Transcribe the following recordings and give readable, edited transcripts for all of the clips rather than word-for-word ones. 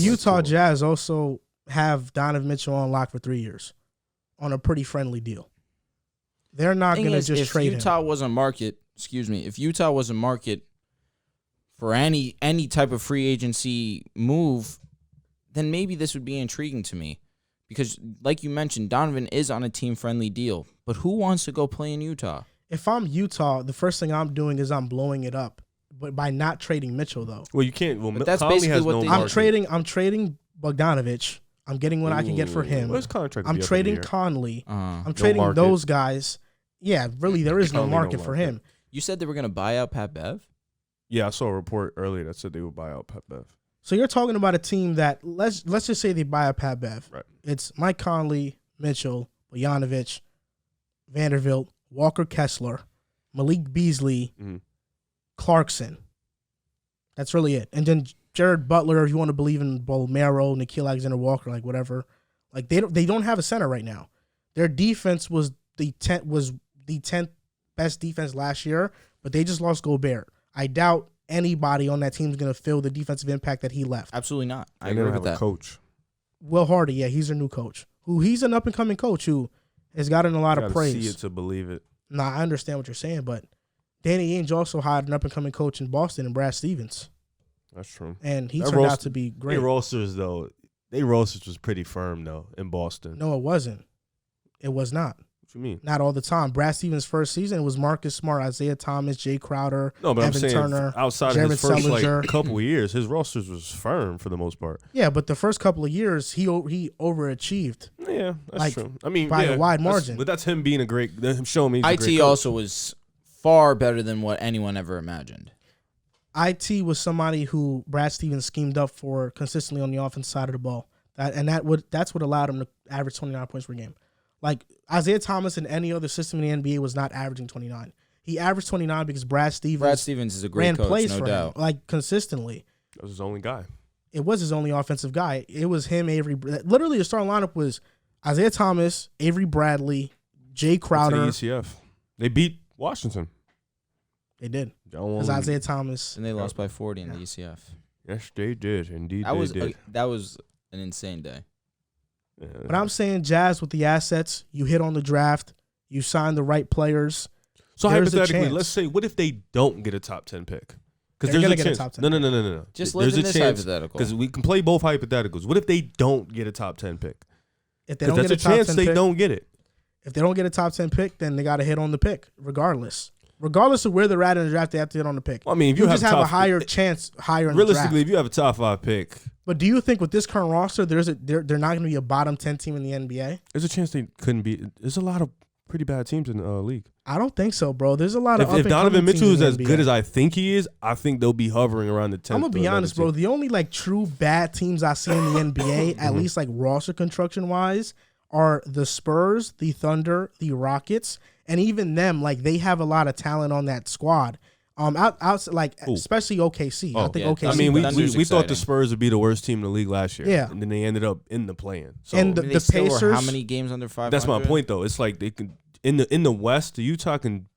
Utah Jazz also have Donovan Mitchell on lock for 3 years on a pretty friendly deal. They're not going to just trade him. If Utah was a market for any type of free agency move, then maybe this would be intriguing to me. Because, like you mentioned, Donovan is on a team-friendly deal. But who wants to go play in Utah? If I'm Utah, the first thing I'm doing is I'm blowing it up. But by not trading Mitchell, though. Well, you can't. Well, but that's Conley basically has what no they market. I'm trading Bogdanovich. I'm getting what I can get for him. Well, his contract I'm will be up in a trading year. Conley. I'm No trading market. those guys. Yeah, really, there is no Conley, no market for market. him. You said they were going to buy out Pat Bev? Yeah, I saw a report earlier that said they would buy out Pat Bev. So you're talking about a team that let's just say they buy a Pat Bev. Right. It's Mike Conley, Mitchell, Bogdanovich, Vanderbilt, Walker Kessler, Malik Beasley, Clarkson. That's really it. And then Jared Butler, if you want to believe in Bolmero, Nikhil Alexander-Walker, like whatever. Like they don't have a center right now. Their defense was the 10th best defense last year, but they just lost Gobert. I doubt anybody on that team is going to fill the defensive impact that he left. Absolutely not. I And they agree don't with have that. a coach. Will Hardy, yeah, he's their new coach. He's an up-and-coming coach who has gotten a lot of praise. See it to believe it. Nah, I understand what you're saying, but Danny Ainge also hired an up-and-coming coach in Boston, and Brad Stevens. That's true. And he turned out to be great. Their rosters was pretty firm, though, in Boston. No, it wasn't. It was not. What you mean? Not all the time. Brad Stevens' first season, it was Marcus Smart, Isaiah Thomas, Jay Crowder, No, but Evan I'm saying Turner, outside Jared of his first Sullinger. couple of years, his rosters was firm for the most part. Yeah, but the first couple of years, he overachieved. Yeah, that's Like, true. I mean, by a wide margin. But that's him being him showing me he's a great IT coach. also was far better than what anyone ever imagined. IT was somebody who Brad Stevens schemed up for consistently on the offensive side of the ball. That's what allowed him to average 29 points per game. Like Isaiah Thomas in any other system in the NBA was not averaging 29. He averaged 29 because Brad Stevens is a great ran coach, plays no for doubt. him, like consistently. That was his only guy. It was his only offensive guy. It was him, Avery. Literally, the starting lineup was Isaiah Thomas, Avery Bradley, Jay Crowder. To the ECF. They beat Washington. They did. Because Isaiah Thomas. And they lost by 40 in the ECF. Yes, they did. Indeed, That was an insane day. Yeah. But I'm saying Jazz with the assets, you hit on the draft, you sign the right players. So there's a hypothetically, chance. let's say, what if they don't get a top 10 pick? Because They're there's gonna a get a chance. top 10 No. Just There's live in a this chance hypothetical. because we can play both hypotheticals. What if they don't get a top 10 pick? If they Because don't that's get a a top chance 10 they pick, don't get it. if they don't get a top 10 pick, then they got to hit on the pick, regardless. Regardless of where they're at in the draft, they have to hit on the pick. Well, I mean, if you you just have a top- higher chance higher in Realistically, the if you have a top 5 pick, draft. But do you think with this current roster, they're not going to be a bottom 10 team in the NBA? there's a chance they couldn't be. There's a lot of pretty bad teams in the league. I don't think so, bro. There's a lot of If Donovan Mitchell is as NBA. good as I think he is, I think they'll be hovering around the 10th. I'm gonna be honest, bro. The only like true bad teams I see in the NBA, at least like roster construction wise, are the Spurs, the Thunder, the Rockets, and even them. Like they have a lot of talent on that squad. Especially OKC. I think yeah. OKC. I mean, we Thunder's thought the exciting. Spurs would be the worst team in the league last year. Yeah. And then they ended up in the play-in. So And They the still were Pacers. how many games under 500? that's my point, though. It's like they can in the West, Utah can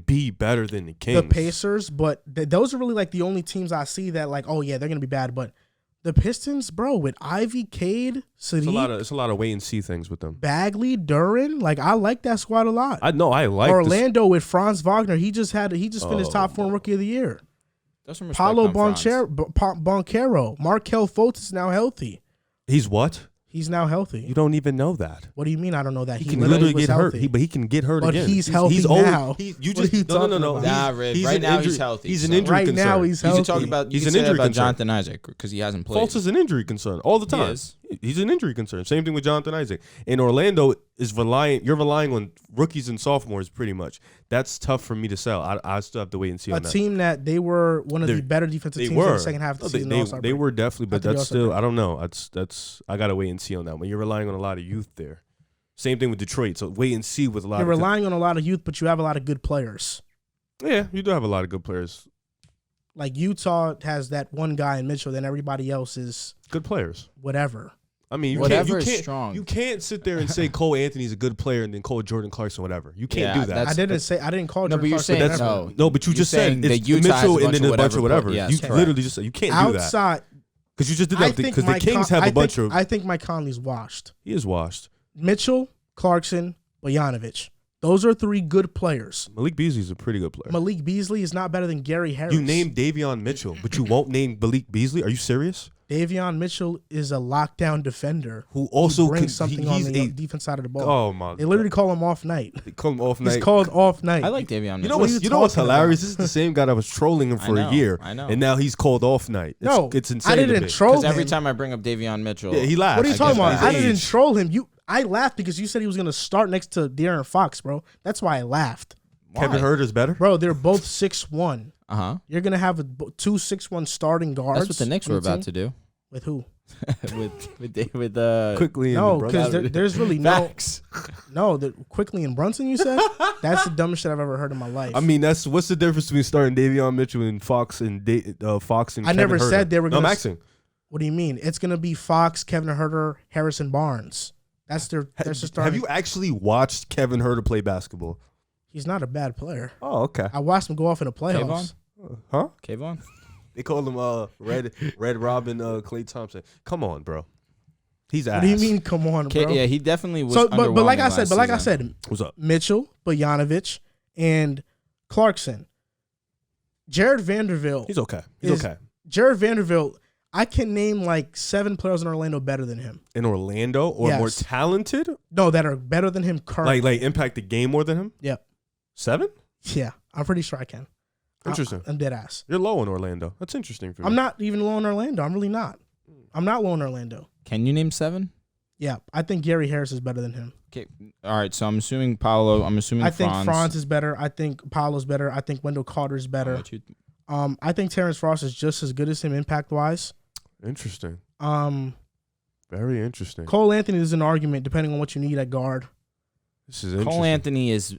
be better than the Kings. The Pacers, but those are really like the only teams I see that like, oh yeah, they're gonna be bad. But the Pistons, bro, with Ivy, Cade, Sadiq, It's a lot of wait and see things with them. Bagley, Duran, like I like that squad a lot. I like Orlando with Franz Wagner. He just finished top 4 rookie of the year. That's some respect Paulo on Franz. Boncaro. Markel Fultz is now healthy. He's what? He's now healthy. You don't even know that. What do you mean? I don't know that. He can literally get hurt. Healthy. But he can get hurt But again. he's healthy old. now. You What just are you no. talking about? Nah, Red. Right an now injury, he's healthy. He's an so- injury Right concern. now he's You healthy. can talk about He's you an can say that injury about concern. Jonathan Isaac because he hasn't played. Fultz is an injury concern all the time. is. He's an injury concern. Same thing with Jonathan Isaac. And Orlando is you're relying on rookies and sophomores pretty much. That's tough for me to sell. I still have to wait and see A on that. team that they were one of the better defensive They teams in were the second half of the season. They were definitely, but After the that's All-Star still break. I don't know. That's I gotta wait and see on that one. You're relying on a lot of youth there. Same thing with Detroit. So wait and see with a lot. You're of relying on a lot of youth, but you have a lot of good players. Yeah, you do have a lot of good players. Like Utah has that one guy in Mitchell, then everybody else is Good players. whatever. I mean, Whatever you is can't, strong. You can't sit there and say Cole Anthony's a good player and then call Jordan Clarkson whatever. You can't Yeah, do that. I didn't call. No, Jordan but you're Clarkson saying whatever. no. But you You're just saying said that it's Utah has Mitchell a and then a bunch of whatever. whatever. Yes, You correct. literally just said you can't do that. Outside, Because you just did that because the Kings have a bunch of. I think Mike Conley's washed. He is washed. Mitchell, Clarkson, Bojanovic. Those are 3 good players. Malik Beasley's a pretty good player. Malik Beasley is not better than Gary Harris. You named Davion Mitchell, but you won't name Malik Beasley? Are you serious? Davion Mitchell is a lockdown defender who also brings something on the defense side of the ball. Oh my! They literally call him off night. They call him off night. He's called off night. I like Davion Mitchell. You know what's hilarious? This is the same guy that was trolling him for a year. I know. And now he's called off night. It's insane. I didn't troll him. Because every time I bring up Davion Mitchell, he laughs. What are you talking about? I didn't troll him. I laughed because you said he was going to start next to De'Aaron Fox, bro. That's why I laughed. Why? Kevin Huerter's better, bro. They're both 6'1". You're gonna have 2 6'1" starting guards. That's what the Knicks were about to do. With who? with Quickly. No, because there's really Quickly and Brunson. You said that's the dumbest shit I've ever heard in my life. I mean, what's the difference between starting Davion Mitchell and Fox and Fox and I Kevin never Huerter? said they were. I'm asking. What do you mean? It's gonna be Fox, Kevin Huerter, Harrison Barnes. That's their starting. Have you actually watched Kevin Huerter play basketball? He's not a bad player. Oh, okay. I watched him go off in the playoffs. Huh? Kayvon? They call him Red Robin Klay Thompson. Come on, bro. He's ass. What do you mean? Come on, bro. Yeah, he definitely was. But like I said, what's up? Mitchell, Bojanovic, and Clarkson. Jared Vanderbilt. He's okay. He's okay. Jared Vanderbilt. I can name like 7 players in Orlando better than him. In Orlando, or Yes. more talented? No, that are better than him currently. Like impact the game more than him? Yep. 7? Yeah, I'm pretty sure I can. Interesting. I'm dead ass. You're low in Orlando. That's interesting for me. I'm not even low in Orlando. I'm really not. I'm not low in Orlando. Can you name 7? Yeah, I think Gary Harris is better than him. Okay. All right. So I'm assuming Paolo. I'm assuming I think Franz. Franz is better. I think Paolo's better. I think Wendell Carter's better. I think Terrence Ross is just as good as him impact wise. Interesting. Very interesting. Cole Anthony is an argument depending on what you need at guard. This is interesting. Cole Anthony is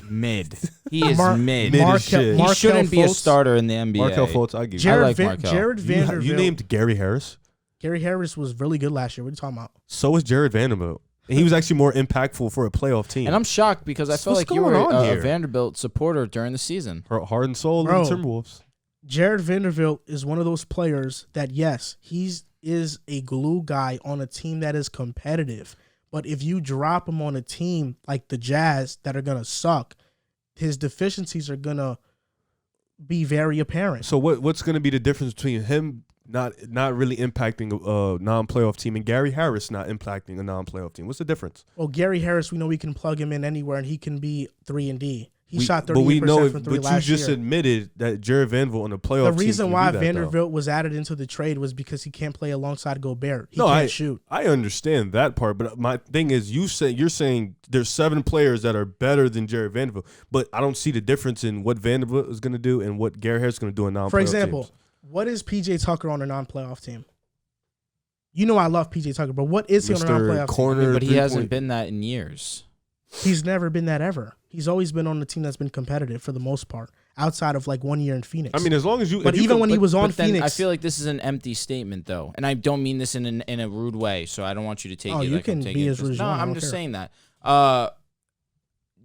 mid. He is mid. Mid as shit. He shouldn't be a starter in the NBA. Markelle Fultz, I give you. I like Markelle. Jared Vanderbilt. You named Gary Harris? Gary Harris was really good last year. What are you talking about? So was Jared Vanderbilt. And he was actually more impactful for a playoff team. And I'm shocked because I felt What's like you were going on a here? Vanderbilt supporter during the season. Heart and soul Bro. of the Timberwolves. Jared Vanderbilt is one of those players that, yes, he is a glue guy on a team that is competitive. But if you drop him on a team like the Jazz that are going to suck, his deficiencies are going to be very apparent. So what's going to be the difference between him not really impacting a non-playoff team and Gary Harris not impacting a non-playoff team? What's the difference? Well, Gary Harris, we know we can plug him in anywhere, and he can be 3-and-D. He shot 38% but we know from three last year. But you just admitted that Jared Vanderbilt on the playoff team. The reason can why do that, Vanderbilt was added into the trade was because he can't play alongside Gobert. He No, can't shoot. I understand that part, but my thing is, you're saying there's 7 players that are better than Jared Vanderbilt, but I don't see the difference in what Vanderbilt is going to do and what Gary Harris is going to do in non-playoff For example, teams. what is PJ Tucker on a non-playoff team? You know I love PJ Tucker, but what is he on a Mr. non-playoff Corner, But he hasn't been that in years. team? He's never been that ever. He's always been on a team that's been competitive for the most part, outside of like 1 year in Phoenix. I mean, as long as you. But if you even can- when he was on But then Phoenix, I feel like this is an empty statement, though, and I don't mean this in a rude way. So I don't want you to take Oh, it. you like can I'm taking be it as rude as No, you want. I I'm don't just care. saying that.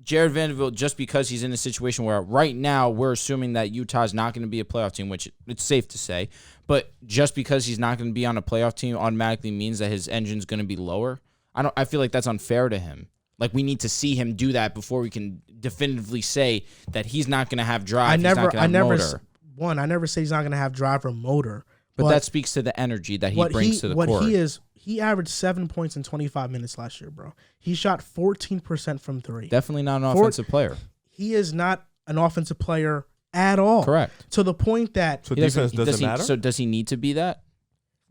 Jared Vanderbilt, just because he's in a situation where right now we're assuming that Utah's not going to be a playoff team, which it's safe to say, but just because he's not going to be on a playoff team automatically means that his engine's going to be lower. I feel like that's unfair to him. Like, we need to see him do that before we can definitively say that he's not going to have drive. I never say he's not going to have drive or motor. But that speaks to the energy that he brings to the court. He averaged 7 points in 25 minutes last year, bro. He shot 14% from three. Definitely not an offensive player. He is not an offensive player at all. Correct. To the point that So defense doesn't matter? So does he need to be that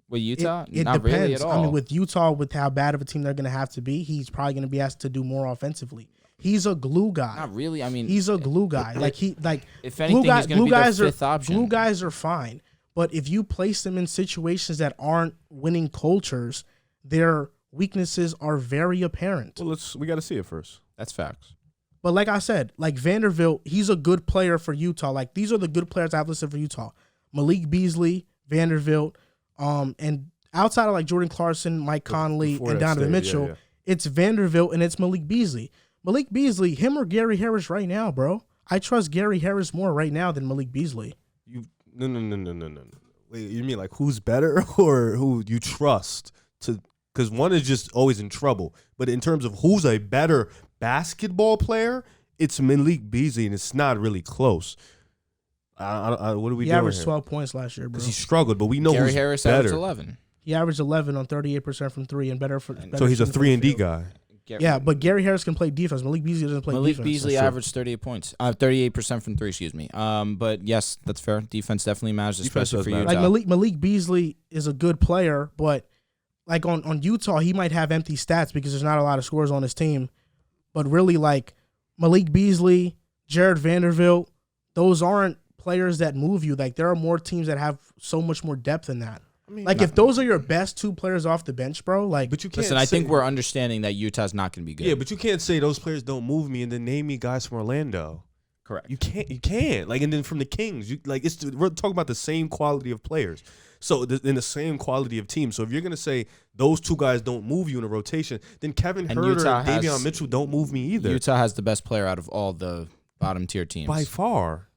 with Utah? it Not depends. really at all. I mean, with Utah, with how bad of a team they're going to have to be, he's probably going to be asked to do more offensively. He's a glue guy. Not really. I mean, He's a glue guy. if anything, he's going to be their fifth option. Glue guys are fine. But if you place them in situations that aren't winning cultures, their weaknesses are very apparent. Well, we got to see it first. That's facts. But like I said, like Vanderbilt, he's a good player for Utah. Like, these are the good players I've listed for Utah. Malik Beasley, Vanderbilt, and outside of like Jordan Clarkson, Mike Conley, and Donovan Mitchell, it's Vanderbilt and it's Malik Beasley. Malik Beasley, him or Gary Harris right now, bro. I trust Gary Harris more right now than Malik Beasley. No. Wait, you mean like who's better or who you trust to? Because one is just always in trouble. But in terms of who's a better basketball player, it's Malik Beasley, and it's not really close. What are we He doing averaged here? 12 points last year, bro. Because he struggled, but we know Gary who's Harris better. averaged 11. He averaged 11 on 38% from three and better. So he's a shooting from the 3-and-D field. guy. Yeah, but Gary Harris can play defense. Malik Beasley doesn't play Malik defense. Beasley That's true. averaged 38 points. 38% from three, excuse me. But yes, that's fair. Defense definitely matters, Defense especially does for matter. Utah. Like Malik Beasley is a good player, but like on Utah, he might have empty stats because there's not a lot of scores on his team. But really, like Malik Beasley, Jared Vanderbilt, those aren't players that move you. Like there are more teams that have so much more depth than that. I mean, Like if those are your best two players off the bench, bro, like but you can't Listen, I think say- we're understanding that Utah's not going to be good. Yeah, but you can't say those players don't move me and then name me guys from Orlando. Correct. You can't. Like, and then from the Kings, we're talking about the same quality of players. So in the same quality of teams. So if you're gonna say those two guys don't move you in a rotation, then Kevin And Huerter Utah and has- Davion Mitchell don't move me either. Utah has the best player out of all the bottom tier teams. By far.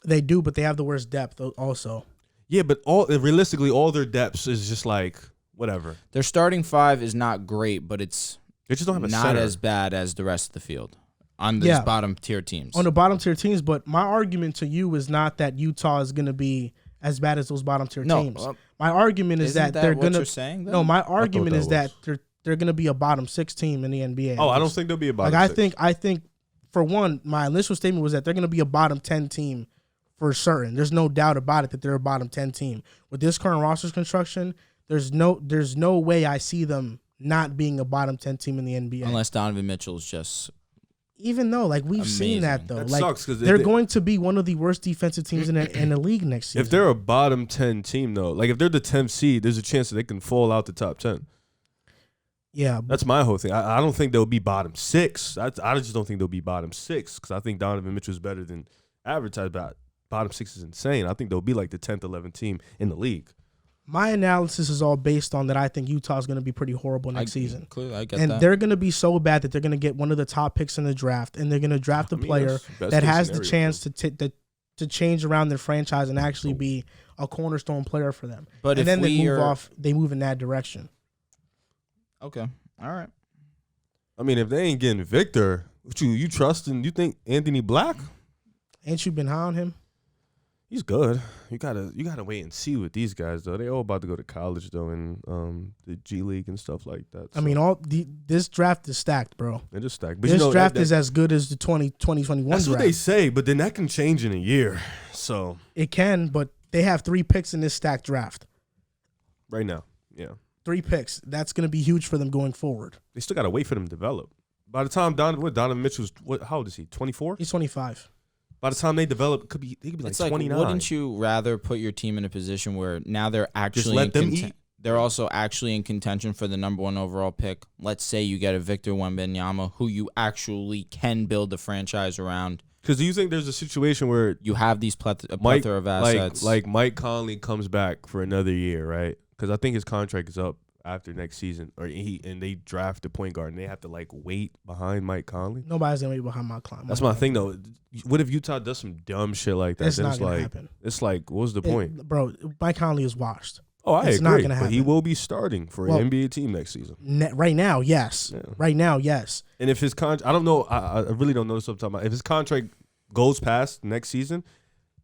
they do, but they have the worst depth also. Yeah, but realistically, all their depths is just like whatever. Their starting five is not great, but it's They just don't have a not center. as bad as the rest of the field on these Yeah. bottom tier teams. On the bottom tier teams, but my argument to you is not that Utah is going to be as bad as those bottom tier No, teams. My argument is isn't that they're what going you're to saying, then? No, my argument that is that they're going to be a bottom 6 team in the NBA. Oh, I don't think they'll be a bottom Like six. I think for one, my initial statement was that they're going to be a bottom 10 team for certain. There's no doubt about it that they're a bottom 10 team. With this current roster construction, there's no way I see them not being a bottom 10 team in the NBA. Unless Donovan Mitchell's just Even though, like we've seen Amazing. that though, That like sucks 'cause they're they- going to be one of the worst defensive teams in the league next season. If they're a bottom 10 team, though, like if they're the 10th seed, there's a chance that they can fall out the top 10. yeah, That's my whole thing. I don't think they'll be bottom 6. I just don't think they'll be bottom 6 because I think Donovan Mitchell's better than advertised. But bottom 6 is insane. I think they'll be like the 10th, 11th team in the league. my analysis is all based on that. I think Utah's going to be pretty horrible next season. Clearly, I get And that. they're going to be so bad that they're going to get one of the top picks in the draft, and they're going to draft a player that's best that case has the scenario, chance to change around their franchise and actually be a cornerstone player for them. But and if then they we move are- off. They move in that direction. Okay, all right. I mean, if they ain't getting Victor, what you trusting? You think Anthony Black? Ain't you been high on him? He's good. You gotta wait and see with these guys though. They all about to go to college though, and the G League and stuff like that. I mean, this draft is stacked, bro. they're just stacked. But This you know, draft that- is as good as the 2021 that's what draft. they say. But then that can change in a year. So It can, but they have 3 picks in this stacked draft. right now, yeah, 3 picks. That's going to be huge for them going forward. they still gotta wait for them to develop. By the time Donovan Mitchell's how old is he? 24. He's 25. By the time they develop, he could be like It's like, 29. wouldn't you rather put your team in a position where now they're actually let in them eat? they're also actually in contention for the number 1 overall pick? Let's say you get a Victor Wembanyama who you actually can build a franchise around. Because do you think there's a situation where You have these a plethora of assets. like Mike Conley comes back for another year, right? Because I think his contract is up after next season, or they draft a point guard and they have to like wait behind Mike Conley. Nobody's going to be behind my climb. That's my thing though. What if Utah does some dumb shit like that? It's Then not it's going to like happen. it's like what's the point? Bro, Mike Conley is washed. Oh, I it's agree. not gonna But he happen. will be starting for Well- an NBA team next season. Right now, yes. Yeah. Right now, yes. And if his contract, I don't know. I really don't know this off the top of my. If his contract goes past next season,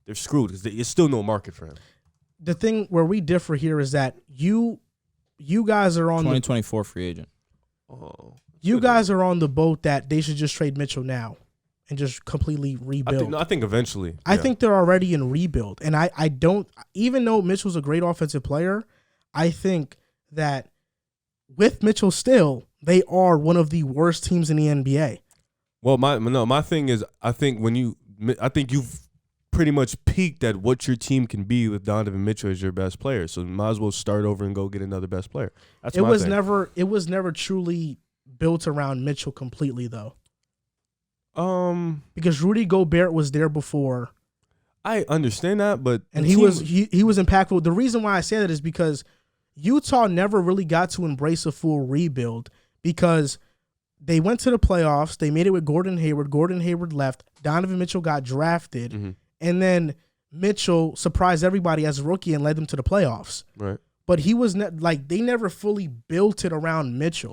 they're screwed because it's still no market for him. The thing where we differ here is that you guys are on 2024 free agent. Oh, you guys are on the boat that they should just trade Mitchell now and just completely rebuild. I think eventually. I yeah. think they're already in rebuild. And I don't, even though Mitchell's a great offensive player, I think that with Mitchell still, they are one of the worst teams in the NBA. Well, my thing is, I think you've pretty much peaked at what your team can be with Donovan Mitchell as your best player. So you might as well start over and go get another best player. That's It my was thing. never truly built around Mitchell completely though. Because Rudy Gobert was there before. I understand that, but And the he team- was impactful. The reason why I say that is because Utah never really got to embrace a full rebuild because they went to the playoffs. They made it with Gordon Hayward. Gordon Hayward left. Donovan Mitchell got drafted. Mhm. And then Mitchell surprised everybody as a rookie and led them to the playoffs. Right. But he was they never fully built it around Mitchell.